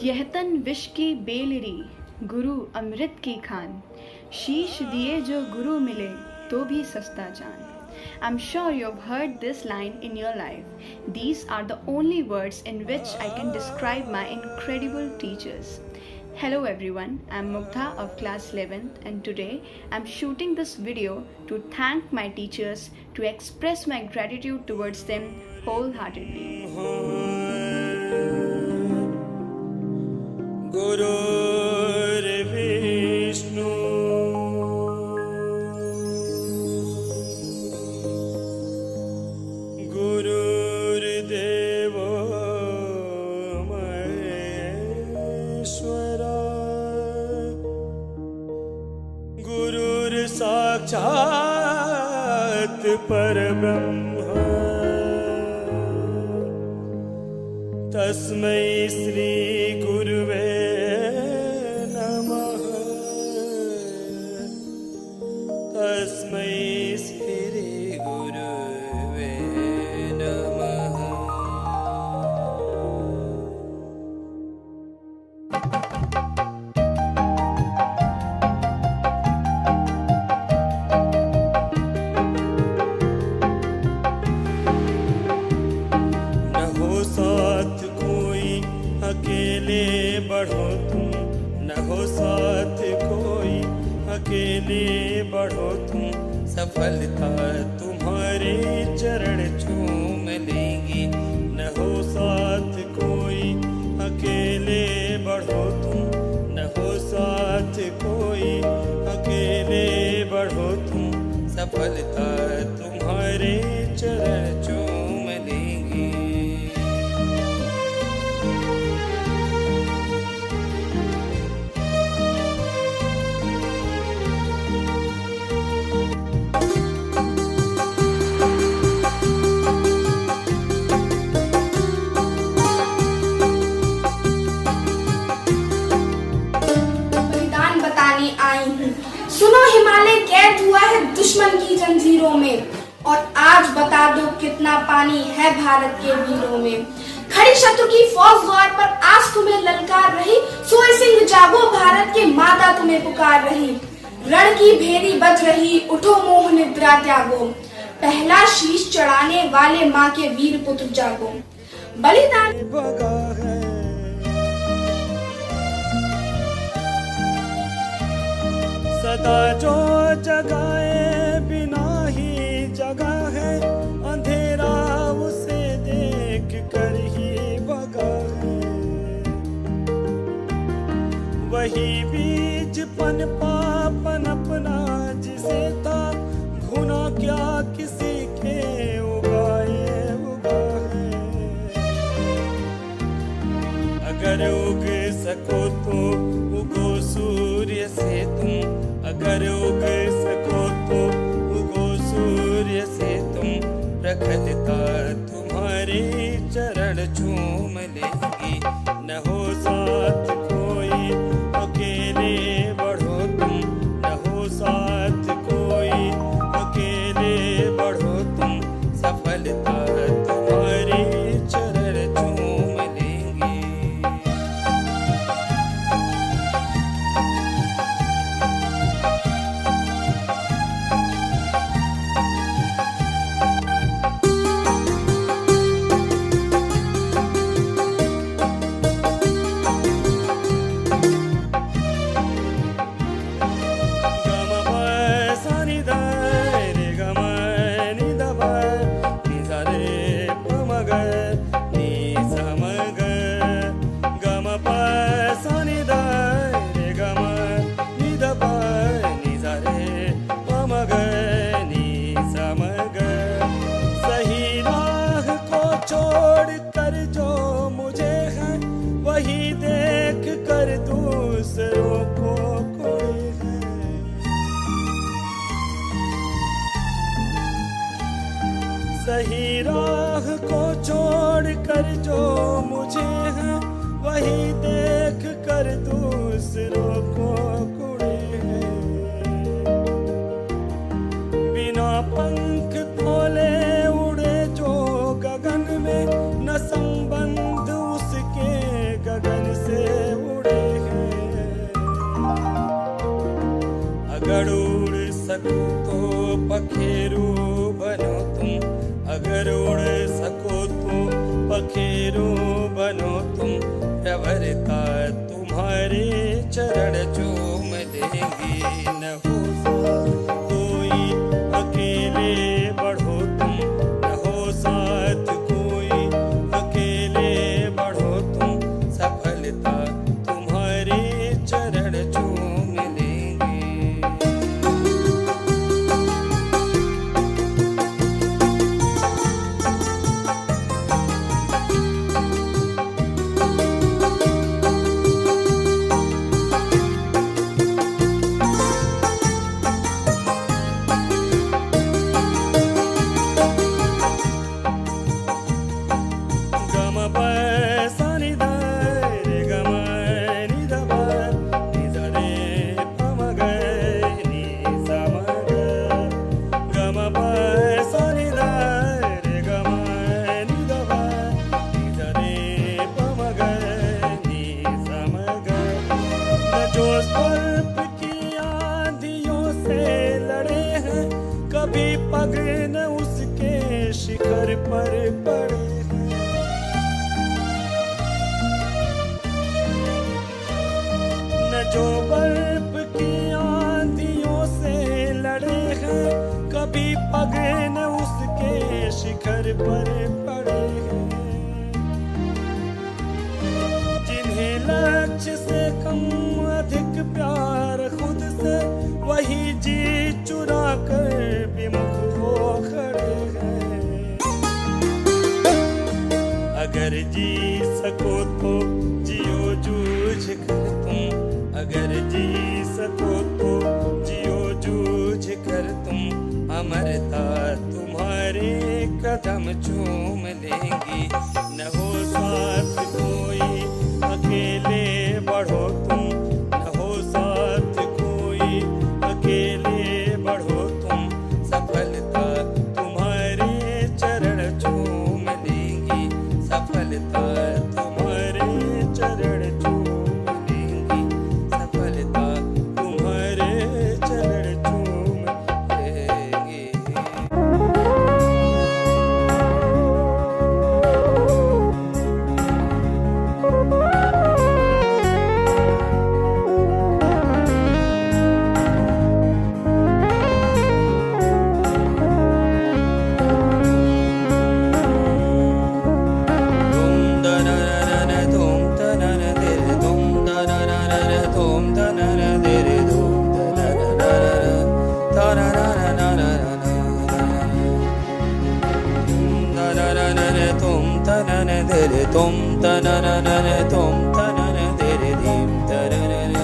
यह तन विष की बेलरी, गुरु अमृत की खान। शीश दिए जो गुरु मिले तो भी सस्ता जान। I'm sure you've heard this line in your life. These are the only words in which I can describe my incredible teachers. Hello everyone, I'm Mugdha of class 11th and today I'm shooting this video to thank my teachers, to express my gratitude towards them wholeheartedly. गुरुर्विष्णु गुरुर्देवो महेश्वरा गुरुर्साक्षात् परब्रह्म तस्मै श्री गुरुवे नमः तस्मै श्री गुरुवे नमः। न हो साथ कोई अकेले बढ़ो तुम, न हो साथ कोई अकेले बढ़ो तुम। सफलता तुम्हारे चरण चूम लेंगी। न हो साथ कोई अकेले बढ़ो तुम, न हो साथ कोई अकेले बढ़ो तुम। सफलता तुम्हारे चरण चूम लेंगी। सुनो, हिमालय कैद हुआ है दुश्मन की जंजीरों में, और आज बता दो कितना पानी है भारत के वीरों में। खड़ी शत्रु की फौज द्वार पर आज तुम्हें ललकार रही। सोए सिंह जागो, भारत के माता तुम्हें पुकार रही। रण की भेरी बज रही, उठो मोह निद्रा त्यागो। पहला शीश चढ़ाने वाले माँ के वीर पुत्र जागो। बलिदान सदा जो जगाए बिना ही जगा है, अंधेरा उसे देख कर ही भगा है। वही बीज पनपा पनपना जिसे था, घुना क्या किसी के उगाए उगा है। अगर उग सको तो उगो सूर्य से तुम, अगर उग सको तो उगो सूर्य से तुम। प्रखरता तुम्हारे चरण चूम लेंगी। न हो साथ कोई अकेले बढ़ो तुम, न हो साथ कोई अकेले बढ़ो तुम। सफलता तुम्हारे चरण चूम लेंगी। वही देख कर दूसरों को कोई है। सही राह को छोड़ कर जो मुझे है, वही देख कर दूसरों को कोई है। बिना पंख खोले उड़े जो गगन में, न संबंध उसके गगन से सकूं तो पखेरू बनो तुम, अगर उड़ सको तो पखेरू बनो तुम, प्रवरता तुम्हारे चरण चूम देंगी। न हो साथ कोई अकेले बढ़ो तुम, न हो साथ कोई अकेले बढ़ो तुम, सफलता तुम्हारे चरण चूम लेंगे। जो सर्प की आंधियों से लड़े हैं, कभी पग न उसके शिखर पर पड़े हैं। न जो बर्फ की आंधियों से लड़े हैं, कभी पग न उसके शिखर पर पड़े हैं। जिन्हें लक्ष्य से कम अधिक प्यार खुद से, वही जी चुरा कर विमुख हो खड़े हैं। अगर जी सको तो जियो जूझ कर तुम, अगर जी सको तो जियो जूझ कर तुम, अमरता तुम्हारे कदम चूम लेंगी। न हो साथ कोई अकेले बढ़ो तुम, न हो साथ कोई अकेले बढ़ो तुम, सफलता तुम्हारे चरण चूम लेंगी, सफलता तुम्हारे चरण चूम लेंगी, सफलता तुम्हारे चरण चूम लेंगी। तुम तननन तुम तनन तेरे दीम तरनन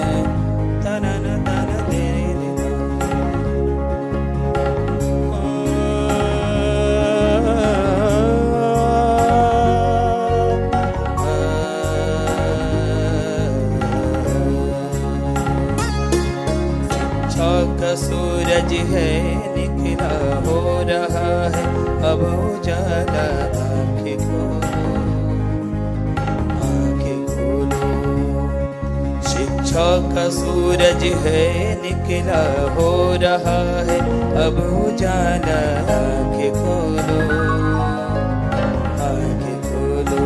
तनन तन तेरे का सूरज है निकला हो रहा है, अब उजाला आँखें खोलो, शिक्षा का सूरज है निकला हो रहा है, अब उजाला आँखें खोलो, आँखें खोलो।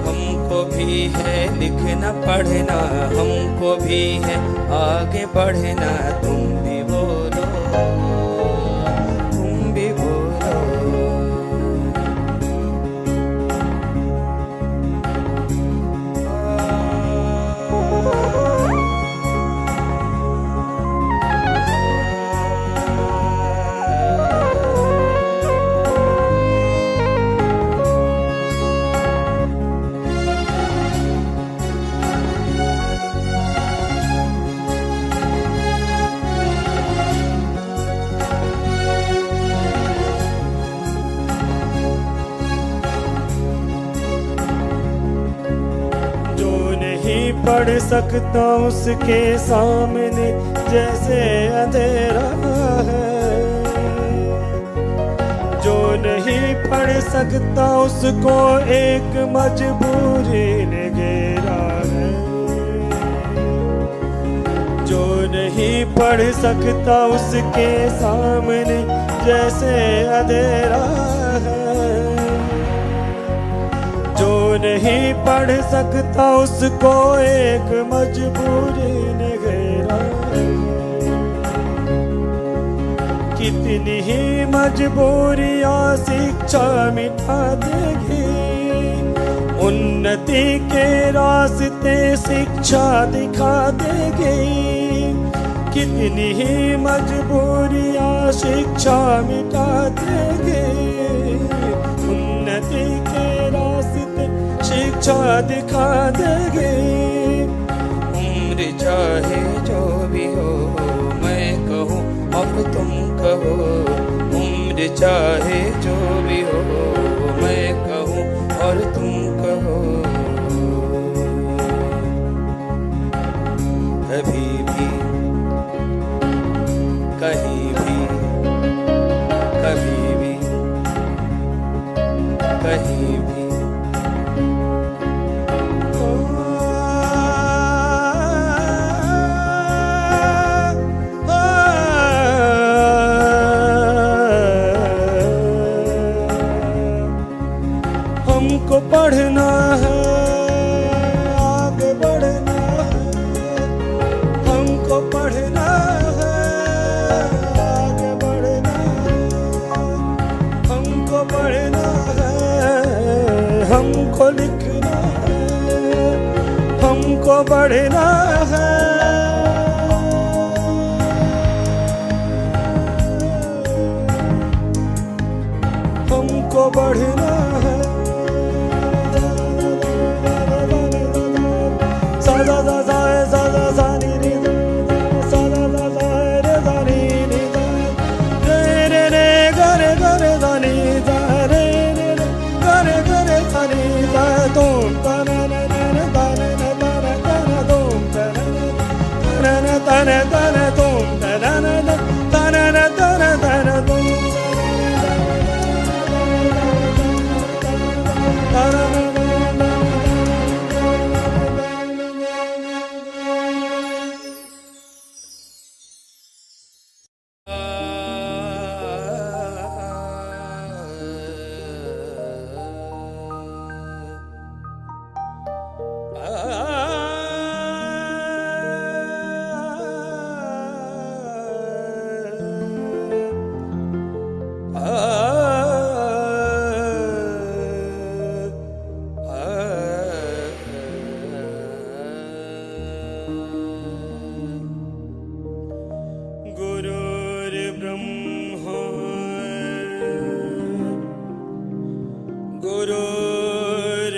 हमको भी है लिखना पढ़ना, हमको भी है आगे बढ़ना, तुम भी बोलो, तुम भी बोलो। पढ़ सकता उसके सामने जैसे अंधेरा है, जो नहीं पढ़ सकता उसको एक मजबूरी ने घेरा है, जो नहीं पढ़ सकता उसके सामने जैसे अंधेरा है, जो नहीं पढ़ सकता उसको एक मजबूरी ने घेरा है। कितनी ही मजबूरियां शिक्षा मिटा देगी, उन्नति के रास्ते शिक्षा दिखा देगी। कितनी ही मजबूरियां शिक्षा मिटा देगी, उन्नति के रास्ते शिक्षा दिखा देगी। उम्र चाहे जो भी हो मैं कहूँ अब तुम कहो, उम्र चाहे जो भी हो मैं कहूँ और तुम कहो। कभी भी कहीं भी कभी भी कहीं भी हमको पढ़ना है, आगे बढ़ना है, हमको पढ़ना है, आगे बढ़ना है, हमको पढ़ना है, हमको लिखना है, हमको बढ़ना है। हमको बढ़ना है। गुरुर्ब्रह्मा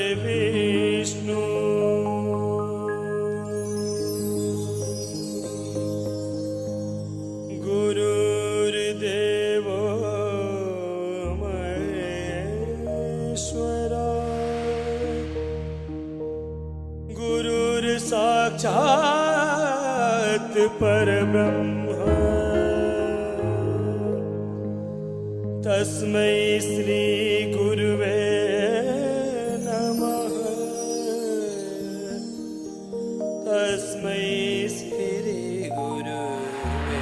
गुरुर्विष्णु गुरुर्देवो महेश्वरा गुरुर्साक्षात् परब्रह्म तस्मै श्री गुरुवे नमः। तस्मै श्री गुरुवे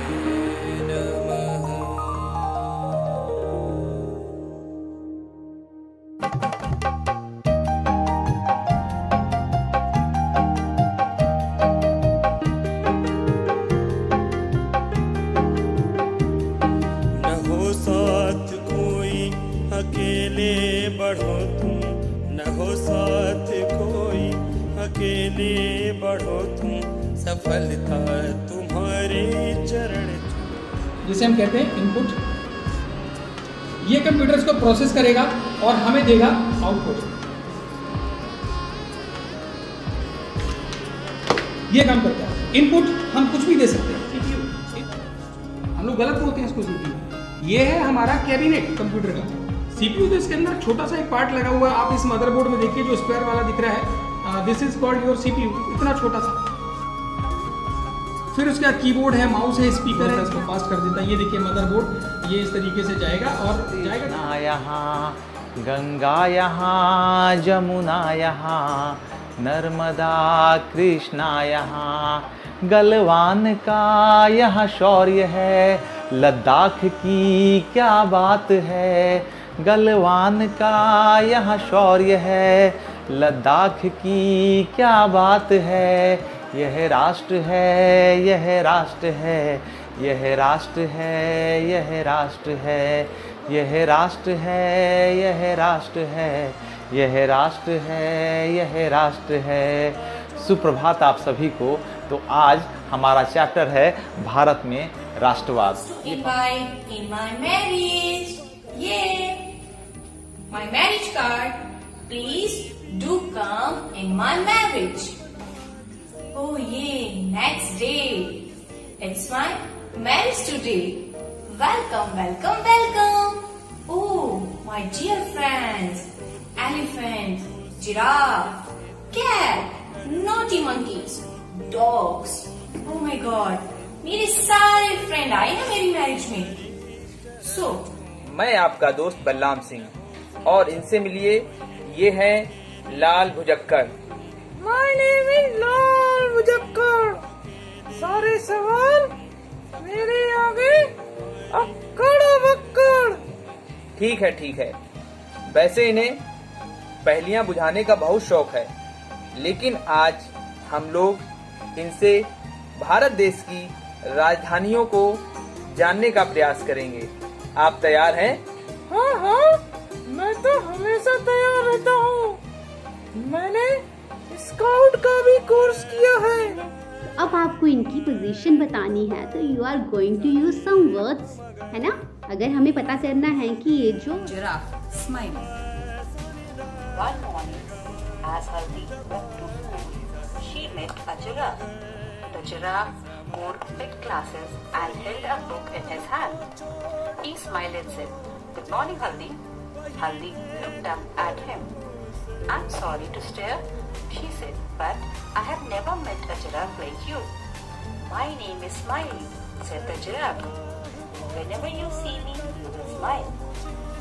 नमः। अकेले बढ़ो तुम, न हो साथ कोई अकेले बढ़ो तुम, सफलता तुम्हारे चरण। जिसे हम कहते हैं इनपुट, ये कंप्यूटर इसको प्रोसेस करेगा और हमें देगा आउटपुट। ये काम करता है। इनपुट हम कुछ भी दे सकते हैं, हम लोग गलत बोलते हैं इसको सीपीयू। ये है हमारा कैबिनेट कंप्यूटर का। सीपीयू तो इसके अंदर छोटा सा एक पार्ट लगा हुआ है। आप इस मदरबोर्ड में देखिए जो स्क्वायर वाला दिख रहा है, this is called your CPU, इतना छोटा सा। फिर उसके बाद कीबोर्ड है, माउस है, स्पीकर है, इसको फास्ट कर देता है। ये देखिए मदरबोर्ड, ये इस तरीके से जाएगा और जाएगा। यहाँ गंगा यहाँ जमुना यहाँ नर्मदा कृष्णा यहाँ गलवान का यहाँ शौर्य है, लद्दाख की क्या बात है। गलवान का यहाँ शौर्य है, लद्दाख की क्या बात है। यह राष्ट्र है, यह राष्ट्र है, यह राष्ट्र है, यह राष्ट्र है, यह राष्ट्र है, यह राष्ट्र है, यह राष्ट्र है, यह राष्ट्र है। सुप्रभात आप सभी को। तो आज हमारा चैप्टर है भारत में राष्ट्रवाद। Invite in my marriage, yeah, my marriage card. Please do come in my marriage. Oh yeah, next day. It's my marriage today. Welcome, welcome, welcome. Oh, my dear friends, elephant, giraffe, cat, naughty monkeys, dogs. Oh my God, मेरे सारे friend आए ना मेरी marriage में। So, मैं आपका दोस्त बलराम सिंह और इनसे मिलिए, ये हैं लाल भुजक्कर। माय नेम इज लाल भुजक्कर। सारे सवाल मेरे आगे अक्कड़ बक्कड़। ठीक है। वैसे इन्हें पहेलियां बुझाने का बहुत शौक है, लेकिन आज हम लोग इनसे भारत देश की राजधानियों को जानने का प्रयास करेंगे। आप तैयार हैं? हाँ, मैं तो हमेशा तैयार रहता हूँ। मैंने स्काउट का भी कोर्स किया है। अब आपको इनकी पोजीशन बतानी है तो you are going to use some words, है ना। अगर हमें पता करना है कि ये जो giraffe, smile. One morning, as Haldi went to school, she met a giraffe. The giraffe wore big glasses and held a book in his hand. He smiled and said, "Good morning, Haldi." Haldi looked up at him. "I'm sorry to stare," she said, "but I have never met a giraffe like you." "My name is Smiley," said the giraffe. "Whenever you see me, you will smile."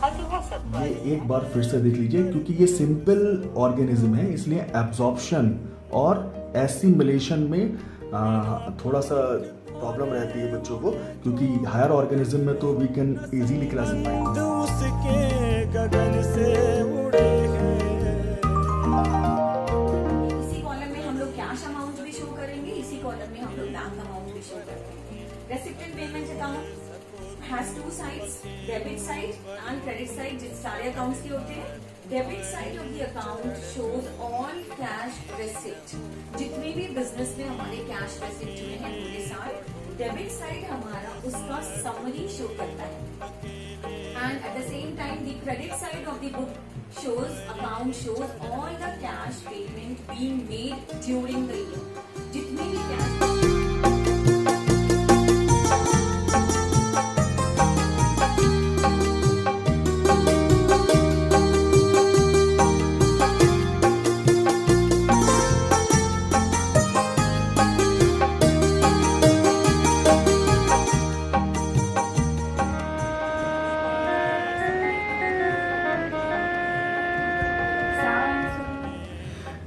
Haldi was surprised. ये एक बार फिर से देख लीजिए, क्योंकि ये simple organism है, इसलिए एब्जॉर्प्शन और एसिमिलेशन में थोड़ा सा प्रॉब्लम रहती है बच्चों को, क्योंकि हायर ऑर्गेनिज्म में तो वी कैन इजीली क्लासिफाई। उसके गगन से उड़े इसी कॉलम में हम लोग कैश अमाउंट भी शो करेंगे, इसी कॉलम में हम लोग बैंक अमाउंट भी शो करेंगे। Receipted payment account has two sides, debit side and credit side, जिस सारे अकाउंट्स के होते हैं। Debit side of the account shows all cash receipt, जितने भी बिजनेस में हमारे कैश रिसिप्ट जुड़े हैं पूरे साल। डेबिट साइड हमारा उसका समरी शो करता है, and at the same time the credit side of the book shows account shows all the cash payment being made during the year, जितने भी cash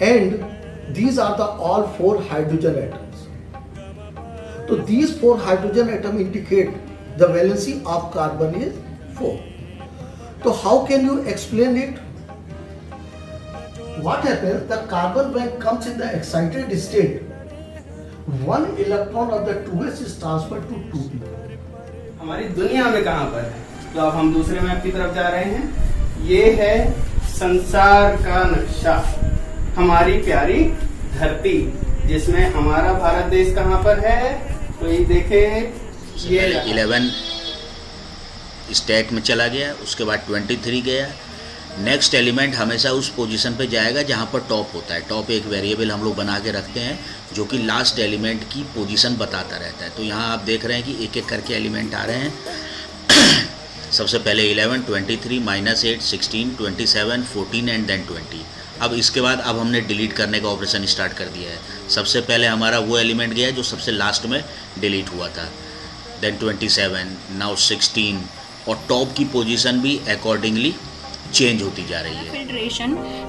and these are the all four hydrogen atoms. So these four hydrogen atoms indicate the valency of carbon is 4. So how can you explain it? What happens, the carbon when comes in the excited state, one electron of the 2s is transferred to 2p. हमारी दुनिया में कहाँ पर है? तो अब हम दूसरे मैप की तरफ जा रहे हैं। ये है संसार का नक्शा, हमारी प्यारी धरती, जिसमें हमारा भारत देश कहाँ पर है। तो ये देखे, ये 11 स्टैक में चला गया, उसके बाद 23 गया। नेक्स्ट एलिमेंट हमेशा उस पोजीशन पे जाएगा जहाँ पर टॉप होता है। टॉप एक वेरिएबल हम लोग बना के रखते हैं जो कि लास्ट एलिमेंट की पोजीशन बताता रहता है। तो यहाँ आप देख रहे हैं कि एक एक करके एलिमेंट आ रहे हैं। सबसे पहले 11, 23, -8, 16, 27, 14 एंड देन 20। अब इसके बाद अब हमने डिलीट करने का ऑपरेशन स्टार्ट कर दिया है। सबसे पहले हमारा वो एलिमेंट गया जो सबसे लास्ट में डिलीट हुआ था, देन 27, नाउ 16, और टॉप की पोजीशन भी अकॉर्डिंगली चेंज होती जा रही है।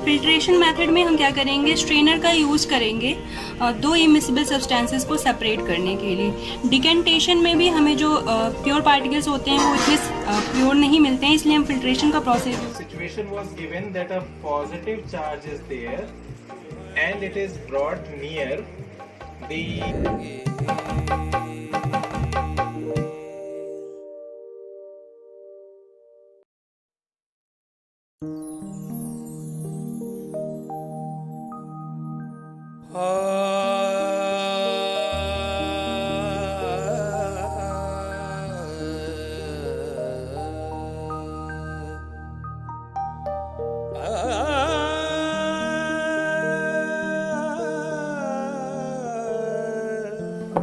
फिल्ट्रेशन मेथड में हम क्या करेंगे, स्ट्रेनर का यूज़ करेंगे 2 इमिसिबल सब्सटेंसेस को सेपरेट करने के लिए। डिकेंटेशन में भी हमें जो प्योर पार्टिकल्स होते हैं वो इतने प्योर नहीं मिलते हैं, इसलिए हम फिल्ट्रेशन का process. Situation was given that a positive charge is there and it is brought near the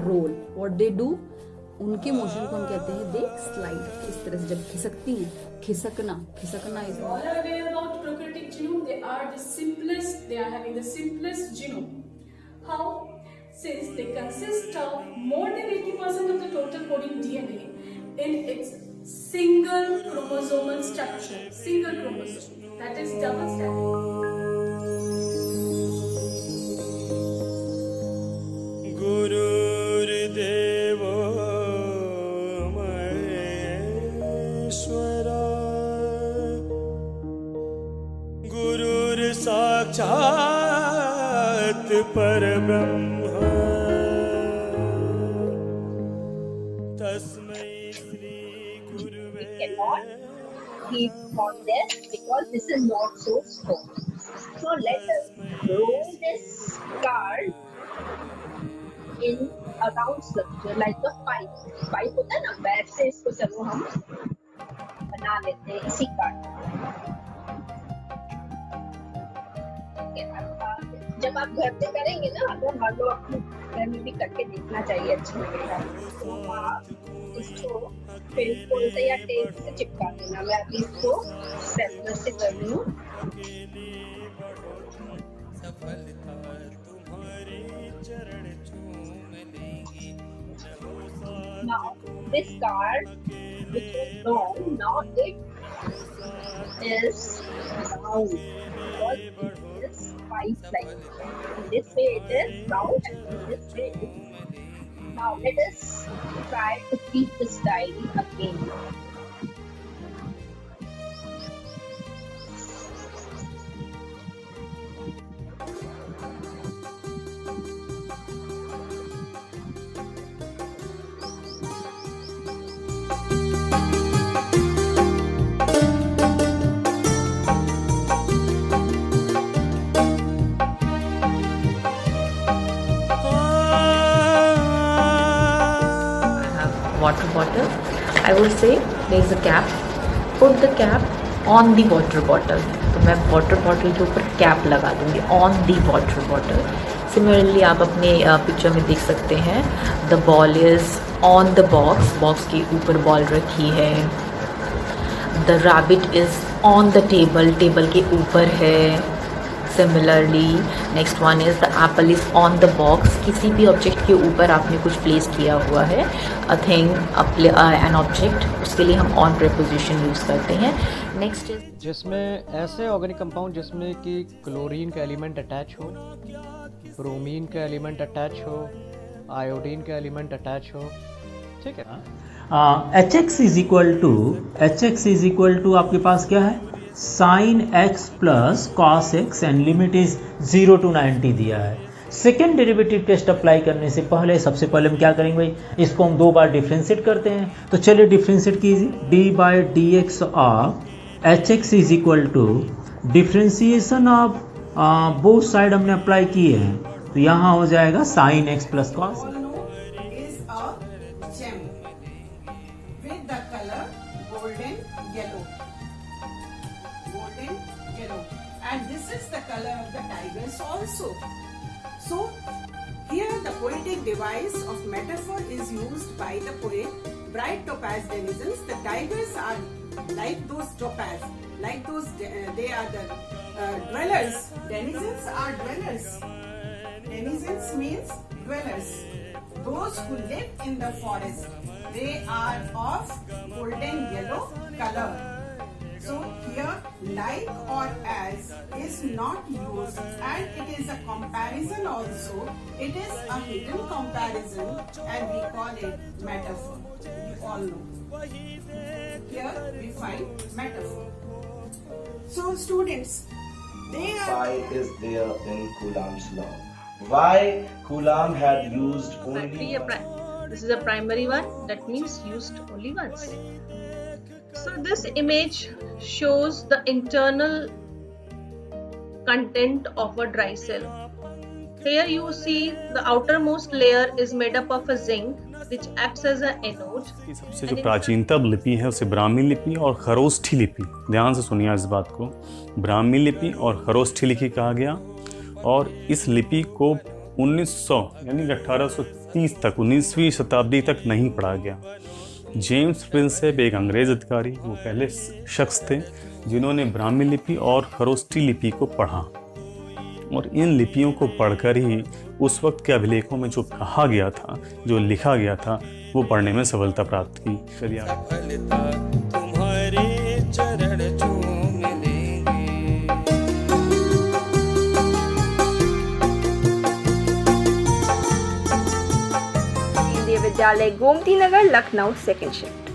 roll, what they do, उनके मोशन को हम कहते हैं दे स्लाइड। इस तरह से जब खिसकती हैं, खिसकना is all are aware about prokaryotic genome. They are the simplest, they are having the simplest genome. How? Since they consist of more than 80% of the total coding DNA in its single chromosomal structure, single chromosome, that is double stranded. गुरुर्देवो महेश्वरा गुरुर् साक्षात् परब्रह्म तस्मै श्री गुरुवे। Keep on this because this is not so strong. So let us roll this card in a round structure like a pipe होता है ना, वैसे इसको चलो हम बना लेते हैं इसी कार्ड। जब आप घर पे करेंगे ना, अगर हर लोग अपने घर में भी करके देखना चाहिए, अच्छा लगेगा। तो आप इसको फेविकोल से या टेप से चिपका देना। मैं अभी इसको स्टेपलर से कर रही हूँ। Now this card which was long, now it is round because it is pipe like. In this way it is round and in this way it is. Now let us try to keep this diary again. Water bottle, I would say there is a cap, put the cap on the water bottle. तो मैं water bottle के ऊपर cap लगा दूंगी on the water bottle. Similarly आप अपने picture में देख सकते हैं, the ball is on the box, box के ऊपर बॉल रखी है। The rabbit is on the table, table के ऊपर है। Similarly, next one is the apple is on the box. किसी भी ऑब्जेक्ट के ऊपर आपने कुछ प्लेस किया हुआ है, a thing, an object, उसके लिए हम on preposition यूज़ करते हैं। Next is जिसमें ऐसे ऑर्गेनिक कंपाउंड जिसमें कि क्लोरीन का एलिमेंट अटैच हो, ब्रोमीन का एलिमेंट अटैच हो, आयोडीन का एलिमेंट अटैच हो, ठीक है। HX इज इक्वल टू आपके पास क्या है, sin x plus cos x and limit is 0 to 90 दिया है। सेकेंड डेरिवेटिव टेस्ट अप्लाई करने से पहले सबसे पहले हम क्या करेंगे भाई, इसको हम 2 बार डिफ्रेंशिएट करते हैं। तो चलिए डिफ्रेंशिएट कीजिए, d/dx of hx is equal to differentiation of both side हमने अप्लाई किए हैं, तो यहाँ हो जाएगा sin x plus cos। Also, so here the poetic device of metaphor is used by the poet. Bright topaz denizens, the tigers are like those topaz, like those they are the dwellers. Denizens are dwellers. Denizens means dwellers. Those who live in the forest, they are of golden yellow color. So here like or as is not used, and it is a comparison also. It is a hidden comparison and we call it metaphor. You all know. Here we find metaphor. So students, they are... Phi is there in Coulomb's law. Why Coulomb had used only... This is a primary one, that means used only once. So this image shows the internal content of a dry cell. Here you see the outermost layer is made up of a zinc which acts as an anode. सबसे जो प्राचीनतम लिपि है उसे ब्राह्मी लिपि और खरोष्ठी लिपि, ध्यान से सुनिए इस बात को, ब्राह्मी लिपि और खरोष्ठी लिपि कहा गया। और इस लिपि को 1900 यानी 1830 तक 19वीं शताब्दी तक नहीं पढ़ा गया। जेम्स प्रिंसेप एक अंग्रेज अधिकारी, वो पहले शख्स थे जिन्होंने ब्राह्मी लिपि और खरोष्ठी लिपि को पढ़ा, और इन लिपियों को पढ़कर ही उस वक्त के अभिलेखों में जो कहा गया था, जो लिखा गया था, वो पढ़ने में सफलता प्राप्त की। चलिए तुम्हारे चरण चूम लेंगे। केंद्रीय विद्यालय Gomti Nagar, Lucknow, second shift.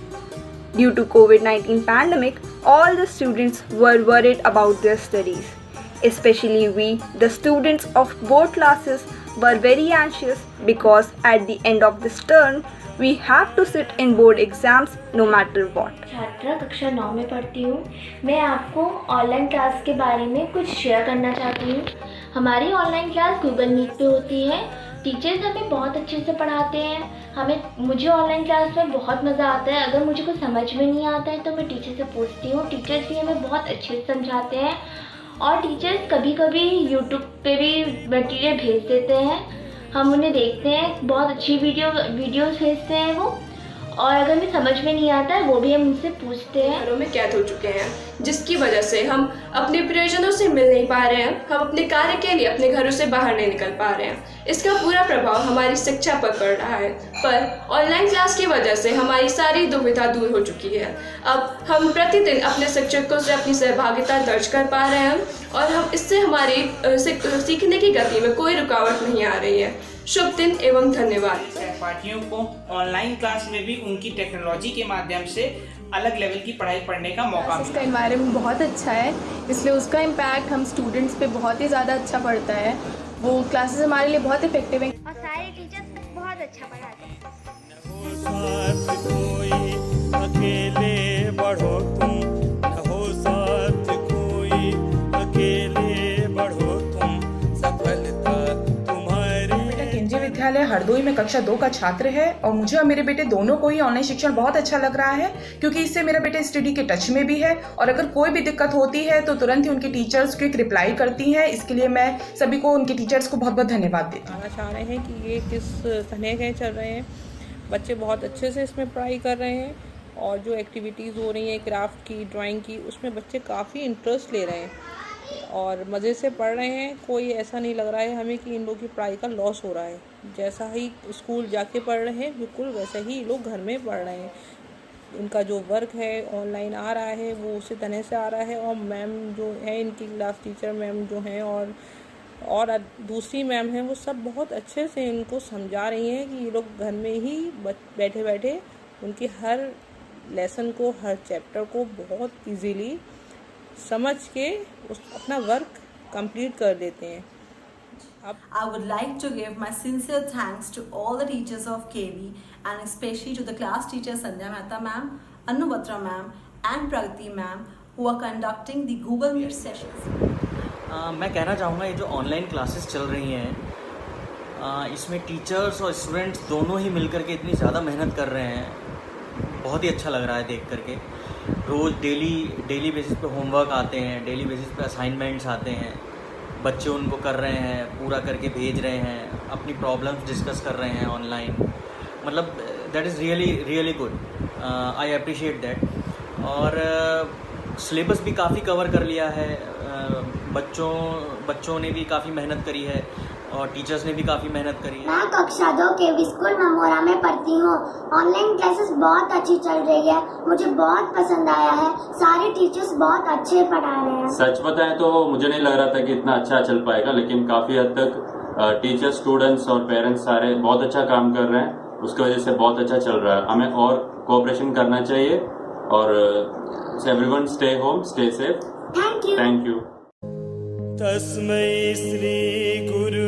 Due to COVID-19 pandemic, all the students were worried about their studies. Especially we, the students of board classes, were very anxious because at the end of this term, we have to sit in board exams no matter what. छात्रा कक्षा 9 में पढ़ती हूँ। मैं आपको online class के बारे में कुछ शेयर करना चाहती हूँ। हमारी ऑनलाइन क्लास गूगल मीट पे होती है। टीचर्स हमें बहुत अच्छे से पढ़ाते हैं। मुझे ऑनलाइन क्लास में बहुत मज़ा आता है। अगर मुझे कुछ समझ में नहीं आता है तो मैं टीचर से पूछती हूँ। टीचर्स भी हमें बहुत अच्छे से समझाते हैं, और टीचर्स कभी कभी यूट्यूब पे भी मटीरियल भेज देते हैं। हम उन्हें देखते हैं, बहुत अच्छी वीडियोस भेजते हैं वो, और अगर हमें समझ में नहीं आता है वो भी हम उनसे पूछते हैं। घरों में कैद हो चुके हैं, जिसकी वजह से हम अपने प्रियजनों से मिल नहीं पा रहे हैं। हम अपने कार्य के लिए अपने घरों से बाहर नहीं निकल पा रहे हैं। इसका पूरा प्रभाव हमारी शिक्षा पर पड़ रहा है, पर ऑनलाइन क्लास की वजह से हमारी सारी दुविधा दूर हो चुकी है। अब हम प्रतिदिन अपने शिक्षकों से अपनी सहभागिता दर्ज कर पा रहे हैं, और हम इससे हमारी सीखने की गति में कोई रुकावट नहीं आ रही है। शुभ दिन एवं धन्यवाद। सहपाठियों को ऑनलाइन क्लास में भी उनकी टेक्नोलॉजी के माध्यम से अलग लेवल की पढ़ाई पढ़ने का मौका मिला। इसका एनवायरनमेंट बहुत अच्छा है, इसलिए उसका इम्पैक्ट हम स्टूडेंट्स पे बहुत ही ज़्यादा अच्छा पड़ता है। वो क्लासेस हमारे लिए बहुत इफेक्टिव हैं और सारे टीचर्स बहुत अच्छा पढ़ाते हैं। अकेले बढ़ो तुम, न हो साथ कोई, अकेले बढ़ो तुम, सफलता केंद्रीय विद्यालय हरदोई में कक्षा 2 का छात्र है, और मुझे और मेरे बेटे दोनों को ही ऑनलाइन शिक्षण बहुत अच्छा लग रहा है, क्योंकि इससे मेरा बेटा स्टडी के टच में भी है, और अगर कोई भी दिक्कत होती है तो तुरंत ही उनके टीचर्स क्विक रिप्लाई करती हैं। इसके लिए मैं सभी को, उनके टीचर्स को बहुत बहुत धन्यवाद देती हूँ। चाह रहे हैं कि ये किस तरह के चल रहे हैं। बच्चे बहुत अच्छे से इसमें पढ़ाई कर रहे हैं, और जो एक्टिविटीज़ हो रही हैं क्राफ्ट की, ड्राइंग की, उसमें बच्चे काफ़ी इंटरेस्ट ले रहे हैं और मज़े से पढ़ रहे हैं। कोई ऐसा नहीं लग रहा है हमें कि इन लोगों की पढ़ाई का लॉस हो रहा है। जैसा ही स्कूल जाके पढ़ रहे हैं, बिल्कुल वैसे ही लोग घर में पढ़ रहे हैं। इनका जो वर्क है ऑनलाइन आ रहा है, वो उसी तरह से आ रहा है। और मैम जो है, इनकी क्लास टीचर मैम जो हैं, और दूसरी मैम हैं, वो सब बहुत अच्छे से इनको समझा रही हैं कि ये लोग घर में ही बैठे बैठे उनकी हर लेसन को, हर चैप्टर को बहुत इजीली समझ के अपना वर्क कंप्लीट कर देते हैं। I would like to give my sincere thanks to all the teachers of KV, and especially to the class teachers Sandhya Mehta ma'am, Anu Batra ma'am and Pragati ma'am who are conducting the Google Meet sessions. मैं कहना चाहूँगा ये जो online classes चल रही हैं, इसमें teachers और स्टूडेंट्स दोनों ही मिलकर के इतनी ज़्यादा मेहनत कर रहे हैं, बहुत ही अच्छा लग रहा है देख करके। रोज़ डेली बेसिस पे होमवर्क आते हैं, डेली बेसिस पे असाइनमेंट्स आते हैं, बच्चे उनको कर रहे हैं, पूरा करके भेज रहे हैं, अपनी प्रॉब्लम्स डिस्कस कर रहे हैं ऑनलाइन। मतलब that is really good, I appreciate that. और सिलेबस भी काफ़ी कवर कर लिया है, बच्चों ने भी काफ़ी मेहनत करी है, और टीचर्स ने भी काफ़ी मेहनत करी है। मैं कक्षा 2 केवी स्कूल ममोरा में पढ़ती हूँ। ऑनलाइन क्लासेस बहुत अच्छी चल रही है, मुझे बहुत पसंद आया है। सारे टीचर्स बहुत अच्छे पढ़ा रहे हैं। सच बताएं तो मुझे नहीं लग रहा था कि इतना अच्छा चल पाएगा, लेकिन काफ़ी हद तक टीचर्स, स्टूडेंट्स और पेरेंट्स सारे बहुत अच्छा काम कर रहे हैं। उसकी वजह से बहुत अच्छा चल रहा है। हमें और कोऑपरेशन करना चाहिए और everyone stay home, stay safe. Thank you. Thank you. तस्मै श्री गुरु